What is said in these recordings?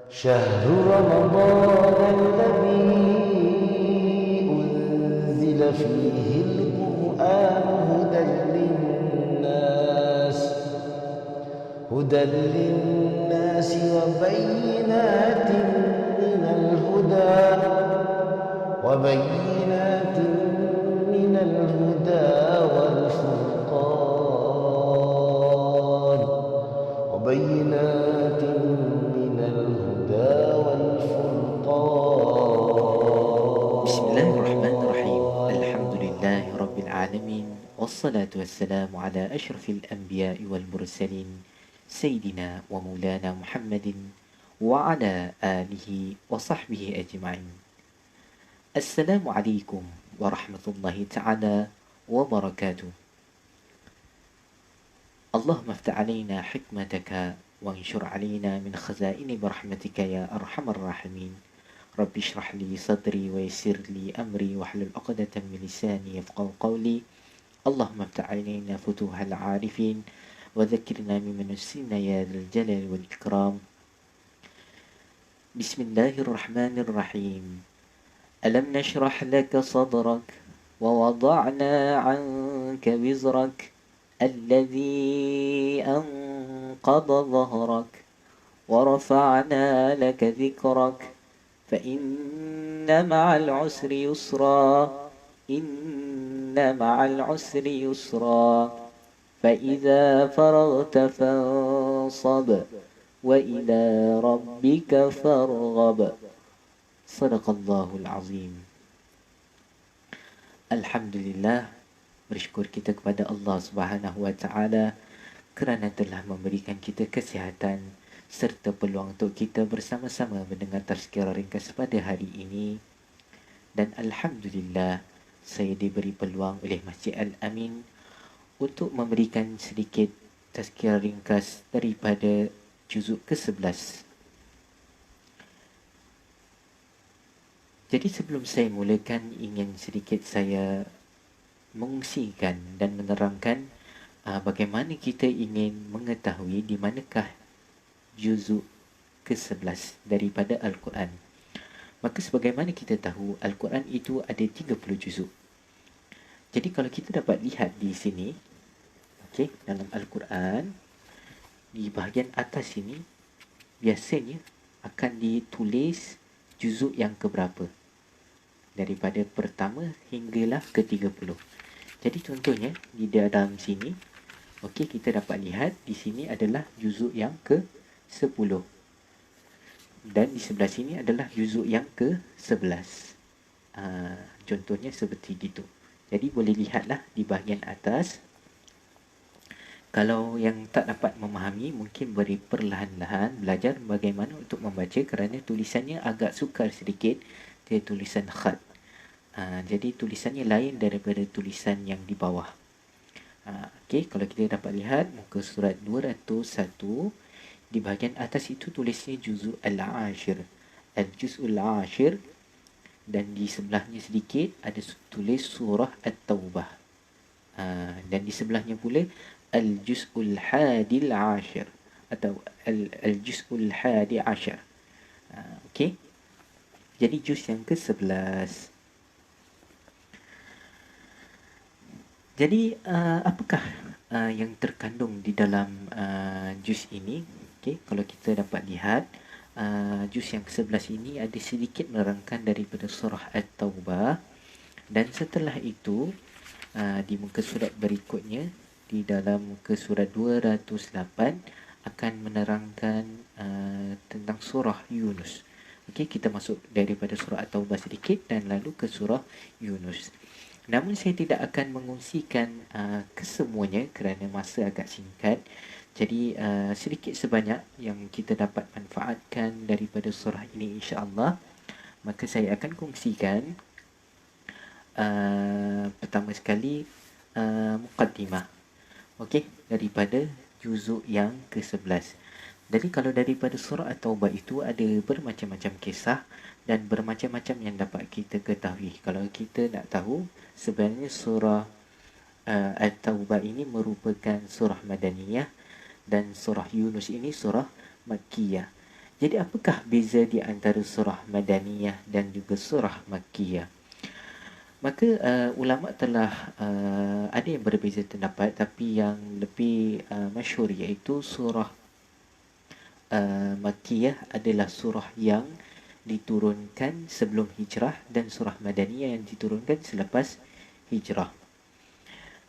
شهر رمضان الذي أنزل فيه القرآن هدى للناس وبينات من الهدى والفرقان وبينات من الهدى بسم الله الرحمن الرحيم. والفرقان. الحمد لله رب العالمين، والصلاة والسلام على أشرف الأنبياء والمرسلين سيدنا ومولانا محمد وعلى آله وصحبه أجمعين. السلام عليكم ورحمة الله تعالى وبركاته. اللهم افتح علينا حكمتك وانشر علينا من خزائن برحمتك يا أرحم الراحمين. رب اشرح لي صدري ويسر لي أمري واحلل عقدة من لساني يفقهوا قولي. اللهم افتح علينا فتوح العارفين وذكرنا ممن نسينا يا ذا الجلال والإكرام. بسم الله الرحمن الرحيم. ألم نشرح لك صدرك ووضعنا عنك وزرك الذي أنقض ظهرك ورفعنا لك ذكرك فإن مع العسر يسرا إن مع العسر يسرا فإذا فرغت فانصب وإلى ربك فارغب. Sadaqallahul Azim. Alhamdulillah, bersyukur kita kepada Allah Subhanahu wa taala kerana telah memberikan kita kesihatan serta peluang untuk kita bersama-sama mendengar tazkirah ringkas pada hari ini. Dan alhamdulillah, saya diberi peluang oleh Masjid Al-Amin untuk memberikan sedikit tazkirah ringkas daripada juzuk ke-11. Jadi sebelum saya mulakan, ingin sedikit saya mengungsikan dan menerangkan bagaimana kita ingin mengetahui di manakah juzuk ke-11 daripada Al-Quran. Maka sebagaimana kita tahu, Al-Quran itu ada 30 juzuk. Jadi kalau kita dapat lihat di sini, dalam Al-Quran, di bahagian atas ini, biasanya akan ditulis juzuk yang keberapa, daripada pertama hinggalah ke-30. Jadi contohnya di dalam sini, kita dapat lihat di sini adalah juzuk yang ke-10 dan di sebelah sini adalah juzuk yang ke-11. Contohnya seperti itu. Jadi boleh lihatlah di bahagian atas. Kalau yang tak dapat memahami, mungkin beri perlahan-lahan belajar bagaimana untuk membaca, kerana tulisannya agak sukar sedikit. Dia tulisan khat. Jadi tulisannya lain daripada tulisan yang di bawah. Kalau kita dapat lihat muka surat 201, di bahagian atas itu tulisnya juzul al-ashir, al-juz'ul ashir, dan di sebelahnya sedikit ada tulis surah at-taubah, dan di sebelahnya pula al-juz'ul hadil ashir atau al-juz'ul hadi ashar. Jadi juz yang ke-11. Jadi apakah yang terkandung di dalam juz ini? Kalau kita dapat lihat, juz yang ke-11 ini ada sedikit menerangkan daripada surah At-Taubah, dan setelah itu di muka surat berikutnya, di dalam muka surat 208 akan menerangkan tentang surah Yunus. Kita masuk daripada surah At-Taubah sedikit dan lalu ke surah Yunus. Namun saya tidak akan mengungsikan kesemuanya kerana masa agak singkat. Jadi sedikit sebanyak yang kita dapat manfaatkan daripada surah ini insya-Allah, maka saya akan kongsikan. Pertama sekali muqaddimah. Daripada juzuk yang ke-11. Jadi kalau daripada surah At-Taubah itu ada bermacam-macam kisah dan bermacam-macam yang dapat kita ketahui. Kalau kita nak tahu, sebenarnya surah At-Taubah ini merupakan surah Madaniyah dan surah Yunus ini surah Makkiyah. Jadi apakah beza di antara surah Madaniyah dan juga surah Makkiyah? Maka ulama telah ada yang berbeza pendapat, tapi yang lebih masyhur iaitu surah Makkiyah adalah surah yang diturunkan sebelum hijrah dan surah Madaniyah yang diturunkan selepas hijrah.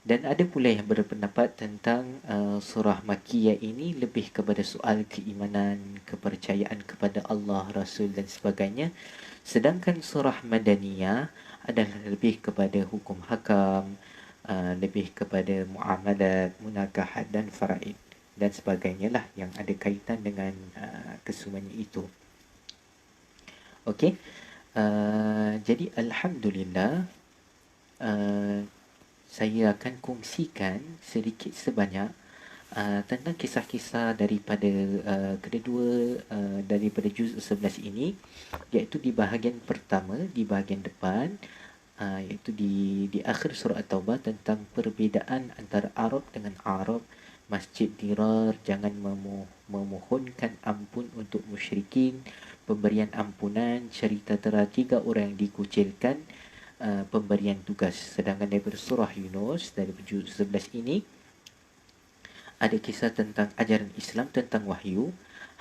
Dan ada pula yang berpendapat tentang surah Makkiyah ini lebih kepada soal keimanan, kepercayaan kepada Allah, Rasul dan sebagainya. Sedangkan surah Madaniyah adalah lebih kepada hukum hakam, lebih kepada muamalat, munakahat dan faraid dan sebagainya lah yang ada kaitan dengan kesemuanya itu. Okey. Jadi alhamdulillah saya akan kongsikan sedikit sebanyak tentang kisah-kisah daripada kedua daripada juz 11 ini, iaitu di bahagian pertama, di bahagian depan, iaitu di akhir surah At-Taubah, tentang perbezaan antara Arab dengan Arab, masjid dirar, jangan memohonkan ampun untuk musyrikin, pemberian ampunan, cerita tentang 3 orang yang dikucilkan, pemberian tugas. Sedangkan daripada surah Yunus, daripada juz 11 ini, ada kisah tentang ajaran Islam, tentang wahyu,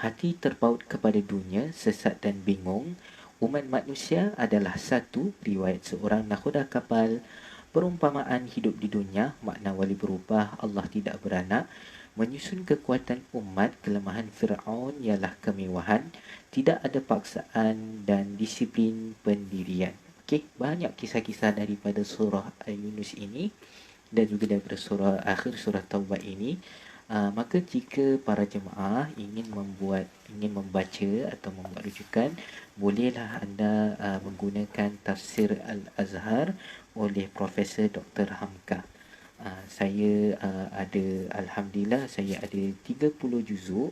hati terpaut kepada dunia, sesat dan bingung, umat manusia adalah satu, riwayat seorang nakhoda kapal, perumpamaan hidup di dunia, makna wali berubah, Allah tidak beranak, menyusun kekuatan umat, kelemahan Fir'aun ialah kemewahan, tidak ada paksaan dan disiplin pendirian. Okey, banyak kisah-kisah daripada surah Yunus ini dan juga daripada surah akhir surah Taubah ini. Maka jika para jemaah ingin membaca atau membuat rujukan, bolehlah anda menggunakan tafsir Al-Azhar oleh Profesor Dr. Hamka. Saya ada, alhamdulillah, saya ada 30 juzuk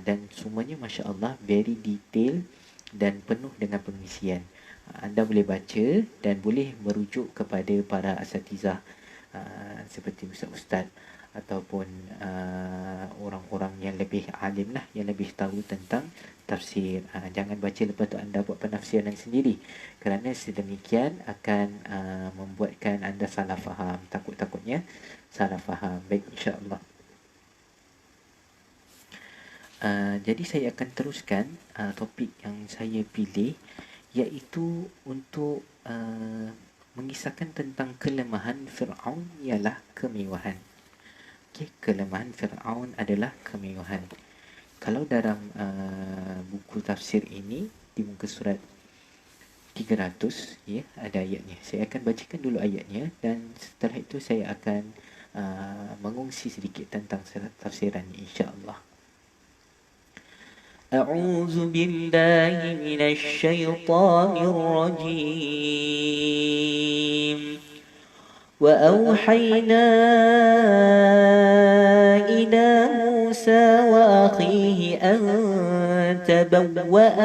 dan semuanya masya-Allah very detail dan penuh dengan pengisian. Anda boleh baca dan boleh merujuk kepada para asatizah seperti ustaz-ustaz ataupun orang-orang yang lebih alim lah, yang lebih tahu tentang tafsir. Jangan baca lepas tu anda buat penafsiran sendiri, kerana sedemikian akan membuatkan anda salah faham, takutnya salah faham. Baik, insya-Allah. Jadi saya akan teruskan topik yang saya pilih, iaitu untuk mengisahkan tentang kelemahan Fir'aun ialah kemewahan. Okay, kelemahan Fir'aun adalah kemewahan. Kalau dalam buku tafsir ini, di muka surat 300, ya, ada ayatnya. Saya akan bacakan dulu ayatnya dan setelah itu saya akan mengongsi sedikit tentang tafsirannya, insya-Allah. A'udzu billahi minasy syaithanir rajim. وأوحينا إلى موسى وأخيه أن تبوأ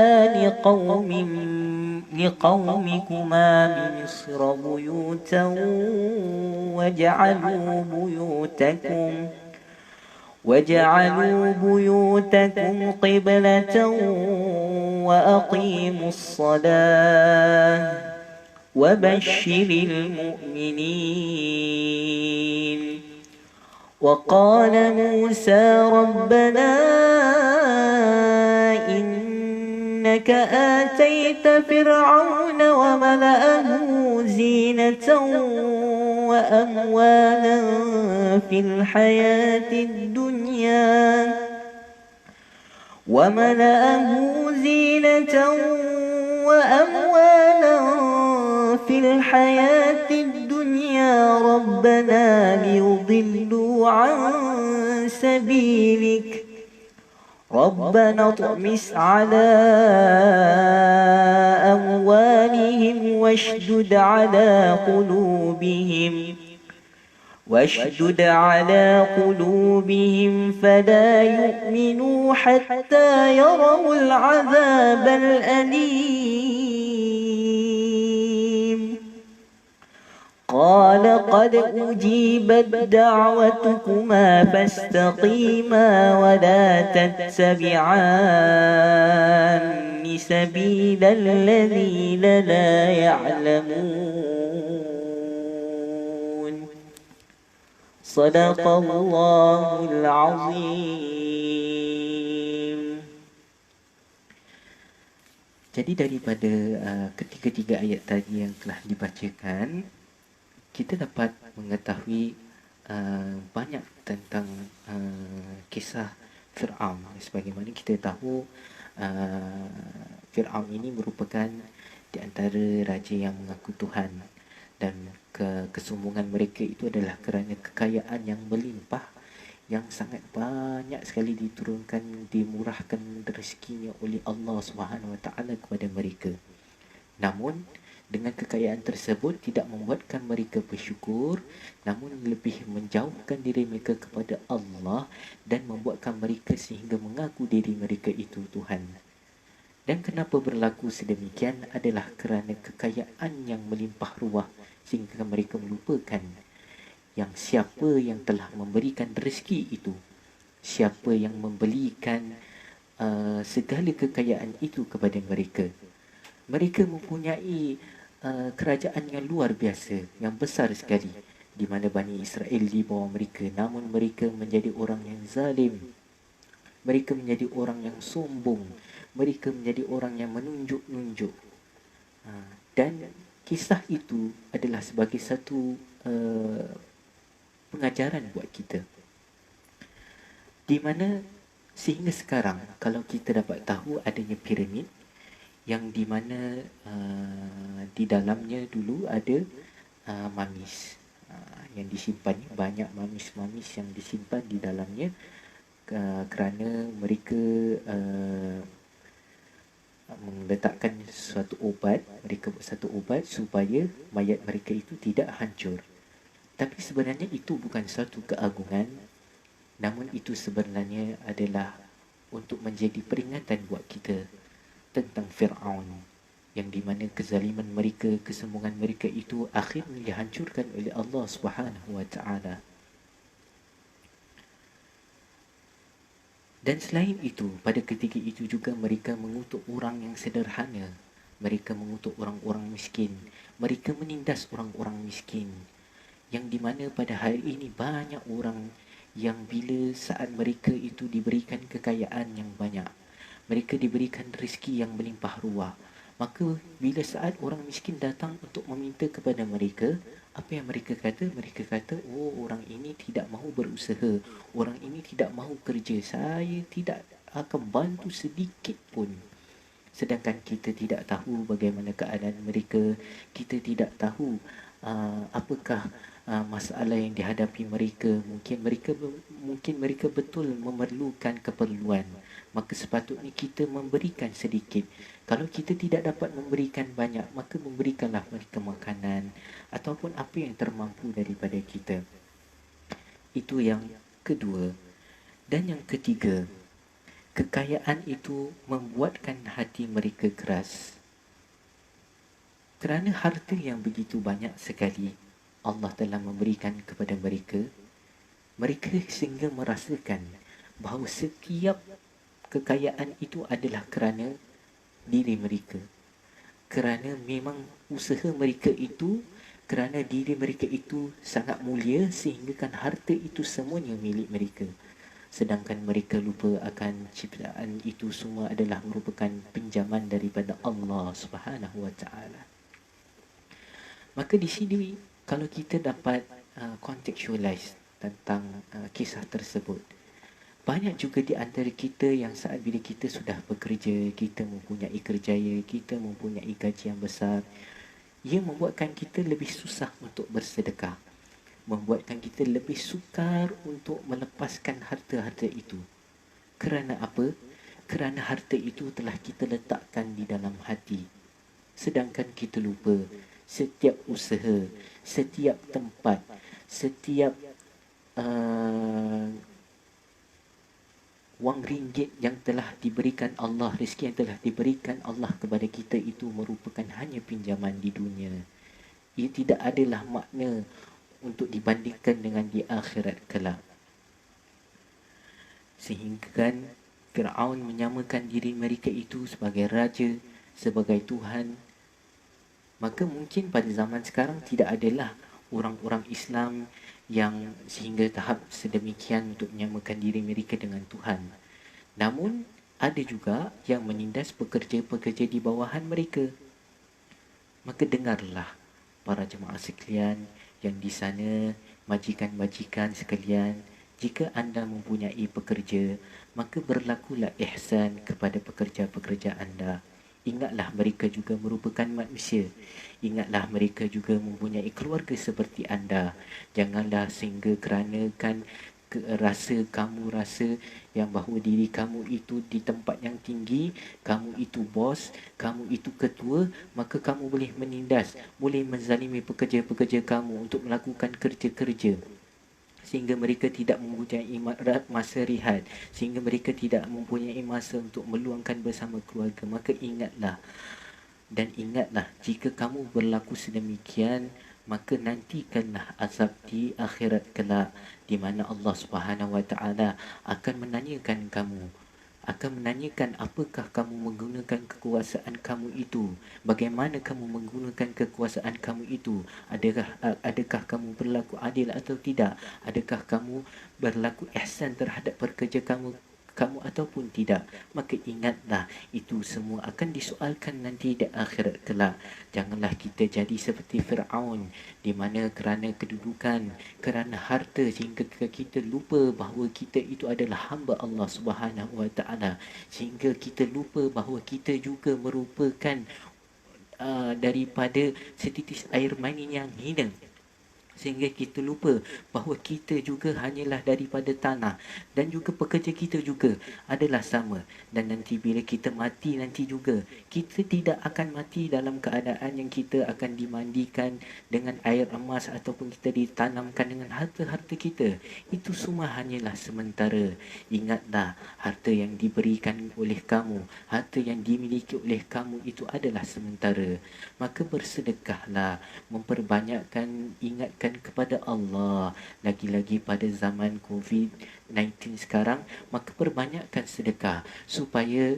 لقومكما بمصر بيوتا وجعلوا بيوتكم قبلة وأقيموا الصلاة وبشر المؤمنين. وقال موسى ربنا إنك آتيت فرعون وملأه زينة وأموالا في الحياة الدنيا في الحياة الدنيا ربنا ليضلوا عن سبيلك ربنا اطمس على أموالهم واشدد على قلوبهم فلا يؤمنوا حتى يروا العذاب الأليم. قال قد أجيبت دعوتكما فاستقيما ولا تتبعان سبيل الذين لا يعلمون صدق الله العظيم. Jadi daripada ketiga-tiga ayat tadi yang telah dibacakan, kita dapat mengetahui banyak tentang kisah Fir'aun. Sebagaimana kita tahu, Fir'aun ini merupakan di antara raja yang mengaku Tuhan, dan kesombongan mereka itu adalah kerana kekayaan yang melimpah, yang sangat banyak sekali diturunkan, dimurahkan rezekinya oleh Allah Subhanahu Wa Taala kepada mereka. Namun dengan kekayaan tersebut tidak membuatkan mereka bersyukur, namun lebih menjauhkan diri mereka kepada Allah dan membuatkan mereka sehingga mengaku diri mereka itu Tuhan. Dan kenapa berlaku sedemikian adalah kerana kekayaan yang melimpah ruah, sehingga mereka melupakan yang siapa yang telah memberikan rezeki itu, siapa yang membelikan segala kekayaan itu kepada mereka. Mereka mempunyai kerajaan yang luar biasa, yang besar sekali, di mana Bani Israel di bawah mereka, namun mereka menjadi orang yang zalim, mereka menjadi orang yang sombong, mereka menjadi orang yang menunjuk-nunjuk. Dan kisah itu adalah sebagai satu pengajaran buat kita, di mana sehingga sekarang kalau kita dapat tahu adanya piramid yang di mana di dalamnya dulu ada mamis yang disimpan, banyak mamis-mamis yang disimpan di dalamnya kerana mereka meletakkan suatu obat, mereka buat satu obat supaya mayat mereka itu tidak hancur. Tapi sebenarnya itu bukan suatu keagungan, namun itu sebenarnya adalah untuk menjadi peringatan buat kita tentang Fir'aun, yang di mana kezaliman mereka, kesombongan mereka itu akhirnya dihancurkan oleh Allah Subhanahu Wa Taala. Dan selain itu, pada ketika itu juga mereka mengutuk orang yang sederhana, mereka mengutuk orang-orang miskin, mereka menindas orang-orang miskin, yang di mana pada hari ini banyak orang yang bila saat mereka itu diberikan kekayaan yang banyak, mereka diberikan rezeki yang melimpah ruah, maka bila saat orang miskin datang untuk meminta kepada mereka, apa yang mereka kata? Mereka kata, oh, orang ini tidak mahu berusaha, orang ini tidak mahu kerja, saya tidak akan bantu sedikit pun. Sedangkan kita tidak tahu bagaimana keadaan mereka, kita tidak tahu apakah masalah yang dihadapi mereka. Mungkin mereka betul memerlukan keperluan, maka sepatutnya kita memberikan sedikit. Kalau kita tidak dapat memberikan banyak, maka memberikanlah mereka makanan ataupun apa yang termampu daripada kita. Itu yang kedua. Dan yang ketiga, kekayaan itu membuatkan hati mereka keras. Kerana harta yang begitu banyak sekali Allah telah memberikan kepada mereka, mereka sehingga merasakan bahawa setiap kekayaan itu adalah kerana diri mereka, kerana memang usaha mereka itu, kerana diri mereka itu sangat mulia sehingga kan harta itu semuanya milik mereka. Sedangkan mereka lupa akan ciptaan itu semua adalah merupakan pinjaman daripada Allah Subhanahu Wa Taala. Maka di sini kalau kita dapat contextualize tentang kisah tersebut, banyak juga di antara kita yang saat bila kita sudah bekerja, kita mempunyai kerjaya, kita mempunyai gaji yang besar, ia membuatkan kita lebih susah untuk bersedekah, membuatkan kita lebih sukar untuk melepaskan harta-harta itu. Kerana apa? Kerana harta itu telah kita letakkan di dalam hati. Sedangkan kita lupa setiap usaha, setiap tempat, setiap wang ringgit yang telah diberikan Allah, rezeki yang telah diberikan Allah kepada kita itu merupakan hanya pinjaman di dunia. ia tidak adalah makna untuk dibandingkan dengan di akhirat kelak. Sehingga kan Fir'aun menyamakan diri mereka itu sebagai raja, sebagai Tuhan. Maka mungkin pada zaman sekarang tidak adalah orang-orang Islam yang sehingga tahap sedemikian untuk menyamakan diri mereka dengan Tuhan. Namun ada juga yang menindas pekerja-pekerja di bawahan mereka. Maka dengarlah para jemaah sekalian yang di sana, majikan-majikan sekalian, jika anda mempunyai pekerja, maka berlakulah ihsan kepada pekerja-pekerja anda. Ingatlah mereka juga merupakan manusia. Ingatlah mereka juga mempunyai keluarga seperti anda. Janganlah sehingga kerana kan kamu rasa yang bahawa diri kamu itu di tempat yang tinggi, kamu itu bos, kamu itu ketua, maka kamu boleh menindas, boleh menzalimi pekerja-pekerja kamu untuk melakukan kerja-kerja sehingga mereka tidak mempunyai masa rehat, sehingga mereka tidak mempunyai masa untuk meluangkan bersama keluarga. Maka ingatlah, dan ingatlah, jika kamu berlaku sedemikian, maka nantikanlah azab di akhirat kelak, di mana Allah Subhanahu Wa Taala akan menanyakan kamu, akan menanyakan apakah kamu menggunakan kekuasaan kamu itu, bagaimana kamu menggunakan kekuasaan kamu itu, adakah kamu berlaku adil atau tidak, adakah kamu berlaku ihsan terhadap pekerja kamu ataupun tidak. Maka ingatlah, itu semua akan disoalkan nanti di akhirat kelak. Janganlah kita jadi seperti Fir'aun, di mana kerana kedudukan, kerana harta, sehingga kita lupa bahawa kita itu adalah hamba Allah Subhanahu Wa Taala, sehingga kita lupa bahawa kita juga merupakan daripada setitis air mani yang hina, sehingga kita lupa bahawa kita juga hanyalah daripada tanah, dan juga pekerja kita juga adalah sama. Dan nanti bila kita mati nanti juga, kita tidak akan mati dalam keadaan yang kita akan dimandikan dengan air emas ataupun kita ditanamkan dengan harta-harta kita. Itu semua hanyalah sementara. Ingatlah, harta yang diberikan oleh kamu, harta yang dimiliki oleh kamu itu adalah sementara. Maka bersedekahlah, memperbanyakkan, ingatkan kepada Allah, lagi-lagi pada zaman COVID-19 sekarang. Maka perbanyakkan sedekah supaya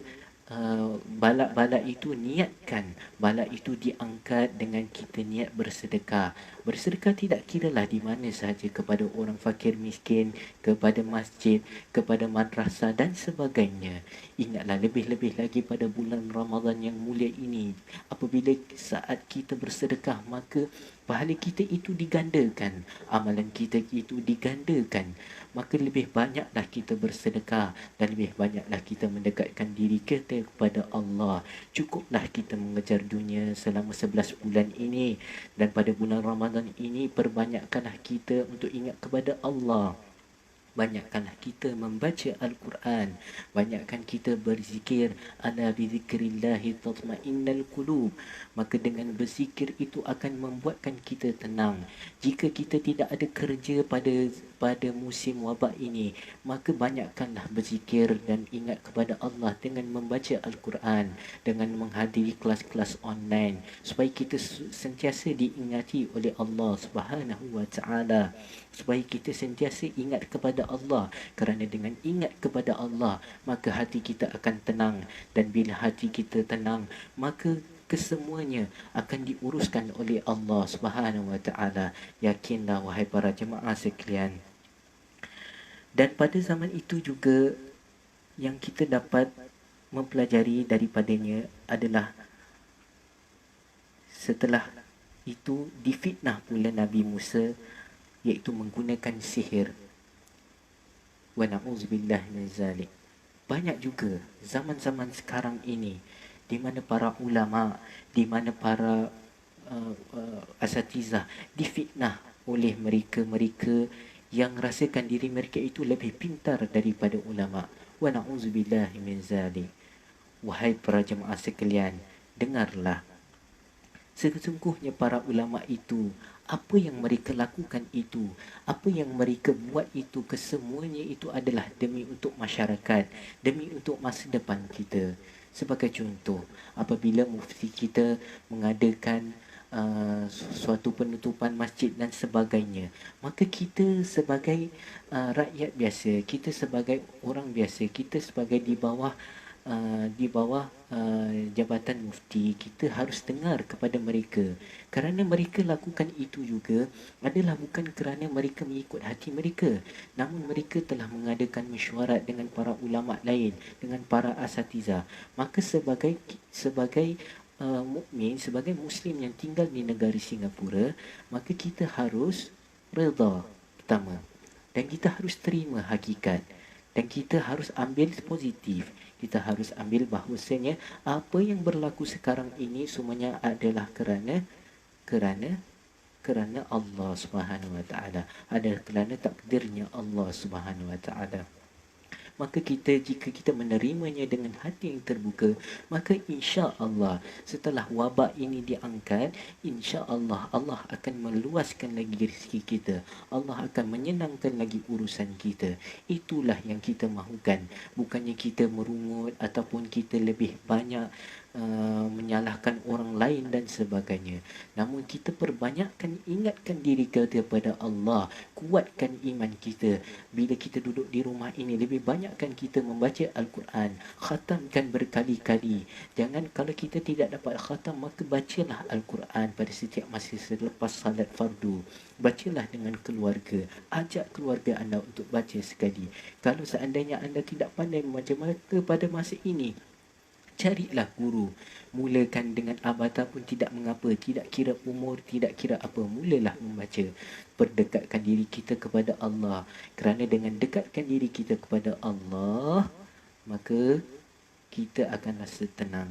balak-balak itu, niatkan balak itu diangkat dengan kita niat bersedekah. Bersedekah tidak kiralah di mana sahaja, kepada orang fakir miskin, kepada masjid, kepada madrasah dan sebagainya. Ingatlah lebih-lebih lagi pada bulan Ramadan yang mulia ini, apabila saat kita bersedekah, maka pahala kita itu digandakan, amalan kita itu digandakan. Maka lebih banyaklah kita bersedekah, dan lebih banyaklah kita mendekatkan diri kita kepada Allah. Cukuplah kita mengejar dunia selama 11 bulan ini, dan pada bulan Ramadan ini perbanyakkanlah kita untuk ingat kepada Allah. Banyakkanlah kita membaca Al-Quran, banyakkan kita berzikir. Ala bizikrillahi tatma'innal qulub. Maka dengan berzikir itu akan membuatkan kita tenang. Jika kita tidak ada kerja pada musim wabak ini, maka banyakkanlah berzikir dan ingat kepada Allah dengan membaca Al-Quran, dengan menghadiri kelas-kelas online, supaya kita sentiasa diingati oleh Allah Subhanahu Wa Taala, supaya kita sentiasa ingat kepada Allah. Kerana dengan ingat kepada Allah, maka hati kita akan tenang, dan bila hati kita tenang, maka kesemuanya akan diuruskan oleh Allah Subhanahu Wa Taala. Yakinlah wahai para jemaah sekalian. Dan pada zaman itu juga yang kita dapat mempelajari daripadanya adalah, setelah itu difitnah pula Nabi Musa, iaitu menggunakan sihir. Wa na'udzubillah min zalik. Banyak juga zaman-zaman sekarang ini, di mana para ulama, di mana para asatizah difitnah oleh mereka-mereka yang rasakan diri mereka itu lebih pintar daripada ulama. Wa na'udzubillah min zalik. Wahai para jemaah sekalian, dengarlah, sesungguhnya para ulama itu, apa yang mereka lakukan itu, apa yang mereka buat itu, kesemuanya itu adalah demi untuk masyarakat, demi untuk masa depan kita. Sebagai contoh, apabila mufti kita mengadakan suatu penutupan masjid dan sebagainya, maka kita sebagai rakyat biasa, kita sebagai orang biasa, kita sebagai di bawah jabatan mufti, kita harus dengar kepada mereka, kerana mereka lakukan itu juga adalah bukan kerana mereka mengikut hati mereka, namun mereka telah mengadakan mesyuarat dengan para ulama lain, dengan para asatiza. Maka sebagai mukmin, sebagai muslim yang tinggal di negara Singapura, maka kita harus redha pertama, dan kita harus terima hakikat, dan kita harus ambil positif. Kita harus ambil bahawasanya apa yang berlaku sekarang ini semuanya adalah kerana Allah Subhanahu Wa Taala, adalah kerana takdirnya Allah Subhanahu Wa Taala. Maka jika kita menerimanya dengan hati yang terbuka, maka insya-Allah setelah wabak ini diangkat, insya-Allah Allah akan meluaskan lagi rezeki kita. Allah akan menyenangkan lagi urusan kita. Itulah yang kita mahukan. Bukannya kita merungut ataupun kita lebih banyak menyalahkan orang lain dan sebagainya. Namun kita perbanyakkan ingatkan diri kita kepada Allah, kuatkan iman kita. Bila kita duduk di rumah ini, lebih banyakkan kita membaca Al-Quran, khatamkan berkali-kali. Jangan, kalau kita tidak dapat khatam, maka bacalah Al-Quran pada setiap masa selepas salat fardu. Bacalah dengan keluarga, ajak keluarga anda untuk baca sekali. Kalau seandainya anda tidak pandai membaca, maka pada masa ini carilah guru. Mulakan dengan abata pun tidak mengapa, tidak kira umur, tidak kira apa, mulalah membaca. Perdekatkan diri kita kepada Allah, kerana dengan dekatkan diri kita kepada Allah, maka kita akan rasa tenang.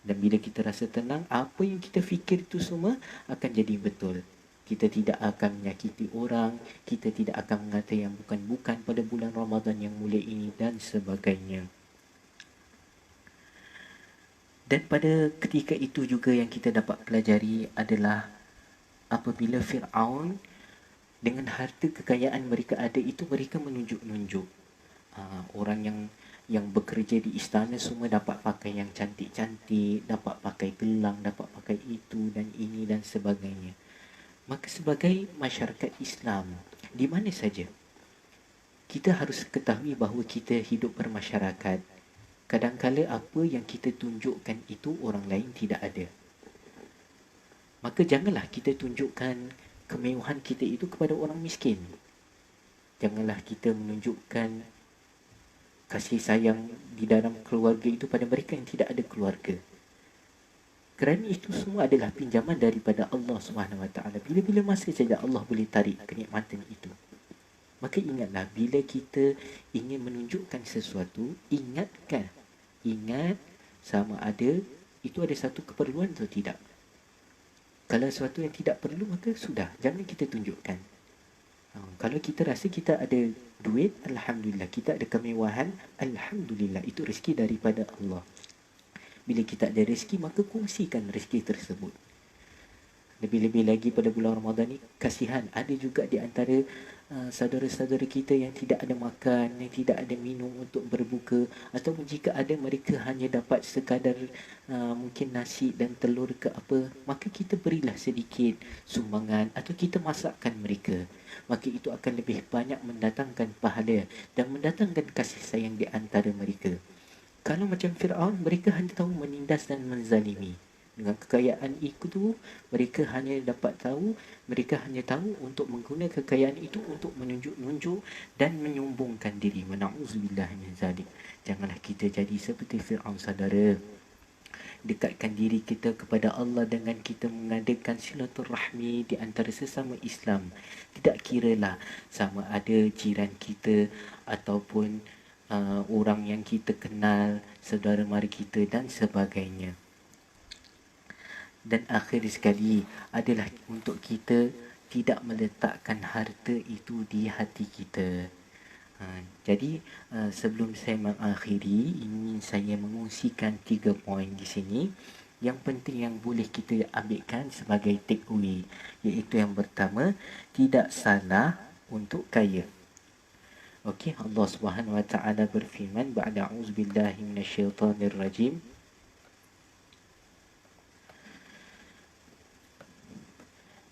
Dan bila kita rasa tenang, apa yang kita fikir itu semua akan jadi betul. Kita tidak akan menyakiti orang, kita tidak akan mengata yang bukan-bukan pada bulan Ramadan yang mulia ini dan sebagainya. Dan pada ketika itu juga yang kita dapat pelajari adalah apabila Fir'aun dengan harta kekayaan mereka ada itu, mereka menunjuk-nunjuk orang yang bekerja di istana semua dapat pakai yang cantik-cantik, dapat pakai gelang, dapat pakai itu dan ini dan sebagainya. Maka sebagai masyarakat Islam di mana saja, kita harus ketahui bahawa kita hidup bermasyarakat. Kadang-kala apa yang kita tunjukkan itu orang lain tidak ada. Maka janganlah kita tunjukkan kemewahan kita itu kepada orang miskin. Janganlah kita menunjukkan kasih sayang di dalam keluarga itu pada mereka yang tidak ada keluarga. Kerana itu semua adalah pinjaman daripada Allah SWT. Bila-bila masa saja Allah boleh tarik kenikmatan itu. Maka ingatlah, bila kita ingin menunjukkan sesuatu, ingat sama ada itu ada satu keperluan atau tidak. Kalau sesuatu yang tidak perlu, maka sudah, jangan kita tunjukkan. Kalau kita rasa kita ada duit, Alhamdulillah. Kita ada kemewahan, Alhamdulillah. Itu rezeki daripada Allah. Bila kita ada rezeki, maka kongsikan rezeki tersebut. Lebih-lebih lagi pada bulan Ramadan ni, kasihan ada juga di antara saudara-saudara kita yang tidak ada makan, yang tidak ada minum untuk berbuka, ataupun jika ada, mereka hanya dapat sekadar mungkin nasi dan telur ke apa, maka kita berilah sedikit sumbangan atau kita masakkan mereka. Maka itu akan lebih banyak mendatangkan pahala dan mendatangkan kasih sayang di antara mereka. Kalau macam Fir'aun, mereka hanya tahu menindas dan menzalimi. Dengan kekayaan itu, mereka hanya tahu untuk menggunakan kekayaan itu untuk menunjuk-nunjuk dan menyombongkan diri. Na'udzubillah min zalik. Janganlah kita jadi seperti Fir'aun, saudara. Dekatkan diri kita kepada Allah dengan kita mengadakan silaturahmi di antara sesama Islam. Tidak kiralah sama ada jiran kita ataupun orang yang kita kenal, saudara mara kita dan sebagainya. Dan akhir sekali adalah untuk kita tidak meletakkan harta itu di hati kita. Jadi sebelum saya mengakhiri, ingin saya mengungsikan 3 poin di sini yang penting yang boleh kita ambilkan sebagai take away, iaitu yang pertama, tidak salah untuk kaya. Okey, Allah Subhanahu Wa Taala berfirman, ba'da a'udzubillahi minasyaitonirrajim,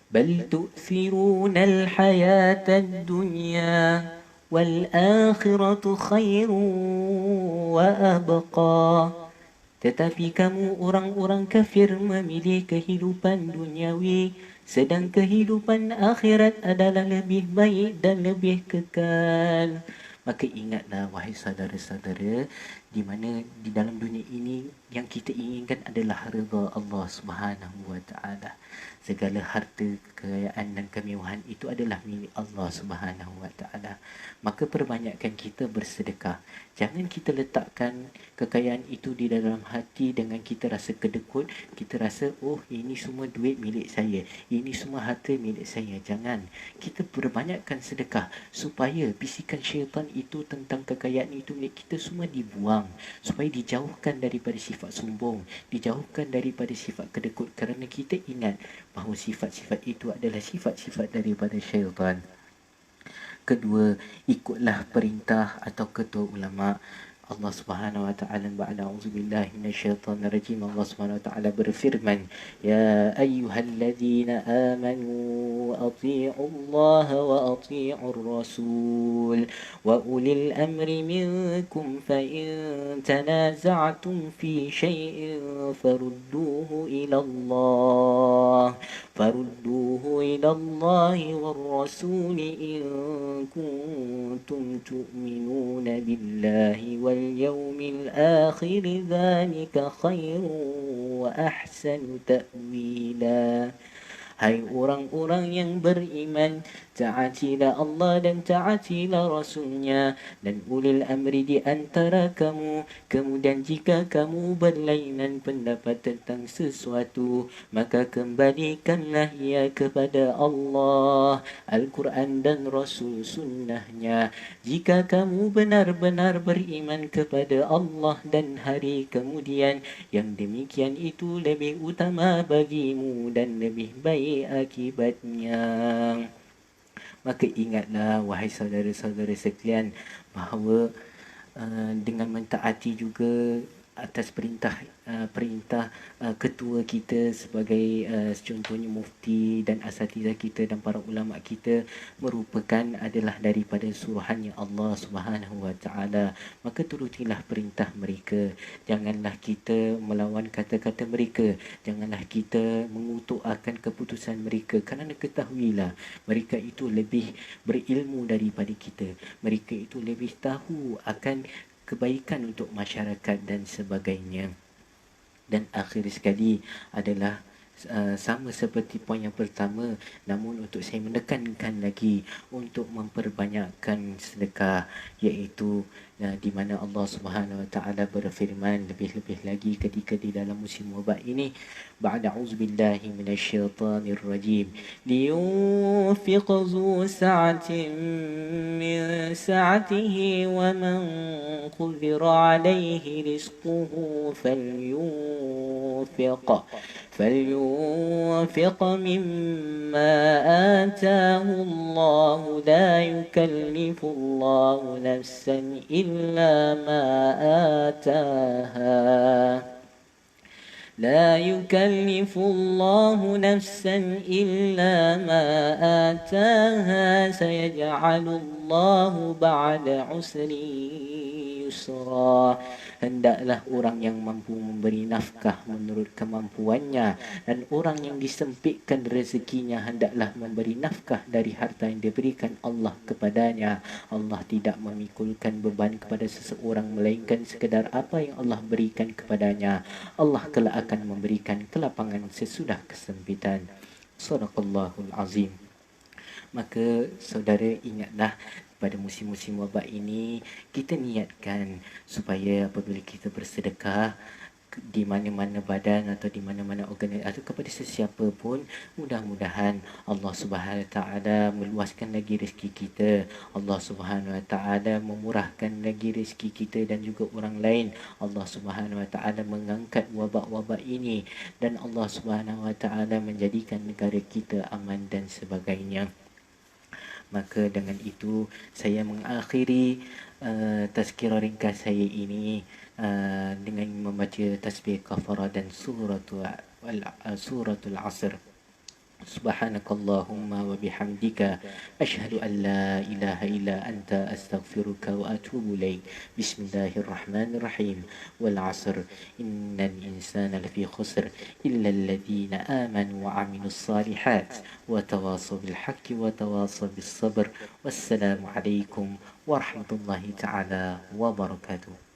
بل تؤثرون الحياة الدنيا والآخرة خير وأبقى. Tetapi kamu orang-orang kafir memilih kehidupan duniawi, sedang kehidupan akhirat adalah lebih baik dan lebih kekal. Maka ingatlah wahai saudara-saudara, di mana di dalam dunia ini yang kita inginkan adalah redha Allah Subhanahu wa taala. Segala harta, kekayaan dan kemewahan itu adalah milik Allah Subhanahu wa taala. Maka perbanyakkan kita bersedekah. Jangan kita letakkan kekayaan itu di dalam hati dengan kita rasa kedekut, kita rasa oh ini semua duit milik saya, ini semua harta milik saya. Jangan. Kita perbanyakkan sedekah supaya bisikan syaitan itu tentang kekayaan itu milik kita semua dibuang, supaya dijauhkan daripada sifat sombong, dijauhkan daripada sifat kedekut, kerana kita ingat bahawa sifat-sifat itu adalah sifat-sifat daripada syaitan. Kedua, ikutlah perintah atau ketua ulama. Allah Subhanahu wa taala ba'da auzubillahi minasyaitonir rajim. Allah Subhanahu wa taala berfirman, "Ya ayyuhalladzina amanu athi'ullaha wa athi'ur rasul wa ulil amri minkum fa in tanaza'tum fi syai'in farudduhu ila Allah war rasul in kuntum tu'minuna billahi wal واليوم الآخر ذلك خير وأحسن تأويلا. Hai orang-orang yang beriman, taatilah Allah dan taatilah Rasulnya dan ulil amri di antara kamu. Kemudian jika kamu berlainan pendapat tentang sesuatu, maka kembalikanlah ia kepada Allah, Al-Quran dan Rasul sunnahnya. Jika kamu benar-benar beriman kepada Allah dan hari kemudian, yang demikian itu lebih utama bagimu dan lebih baik akibatnya. Maka ingatlah wahai saudara-saudara sekalian bahawa dengan mentaati juga atas perintah ketua kita sebagai contohnya mufti dan asatizah kita dan para ulama kita merupakan adalah daripada suruhannya Allah Subhanahu wa taala. Maka turutilah perintah mereka. Janganlah kita melawan kata-kata mereka. Janganlah kita mengutuk akan keputusan mereka, kerana ketahuilah mereka itu lebih berilmu daripada kita. Mereka itu lebih tahu akan kebaikan untuk masyarakat dan sebagainya. Dan akhir sekali adalah sama seperti poin yang pertama, namun untuk saya menekankan lagi untuk memperbanyakkan sedekah, iaitu di mana Allah Subhanahu wa taala berfirman lebih-lebih lagi ketika di dalam musim wabak ini, ba'da auzubillahi minasyaitonir rajim, liyunfiq zu sa'atin min sa'atihi wa man qudira alayhi rizquhu فلينفق مما آتاه الله لا يكلف الله نفسا إلا ما آتاها لا يكلف الله نفسا إلا ما آتاها سيجعل الله بعد عسر يسرا. Hendaklah orang yang mampu memberi nafkah menurut kemampuannya, dan orang yang disempitkan rezekinya hendaklah memberi nafkah dari harta yang diberikan Allah kepadanya. Allah tidak memikulkan beban kepada seseorang melainkan sekadar apa yang Allah berikan kepadanya. Allah kelak akan memberikan kelapangan sesudah kesempitan. Sadaqallahul azim. Maka saudara ingatlah pada musim-musim wabak ini, kita niatkan supaya apabila kita bersedekah di mana-mana badan atau di mana-mana organisasi atau kepada sesiapa pun, mudah-mudahan Allah Subhanahu wa taala meluaskan lagi rezeki kita, Allah Subhanahu wa taala memurahkan lagi rezeki kita dan juga orang lain. Allah Subhanahu wa taala mengangkat wabak-wabak ini dan Allah Subhanahu wa taala menjadikan negara kita aman dan sebagainya. Maka dengan itu saya mengakhiri tazkirah ringkas saya ini dengan membaca tasbih kafarah dan suratul asr. Subhanakallahumma wa bihamdika asyhadu an la ilaha illa anta astaghfiruka wa atubu ilaik. Bismillahirrahmanirrahim. Wal 'asr innal insana lafi khusr illa alladhina amanu wa 'amilus salihat wa tawasaw bil haqqi wa tawasaw bis sabr. Wassalamu alaikum warahmatullahi taala wabarakatuh.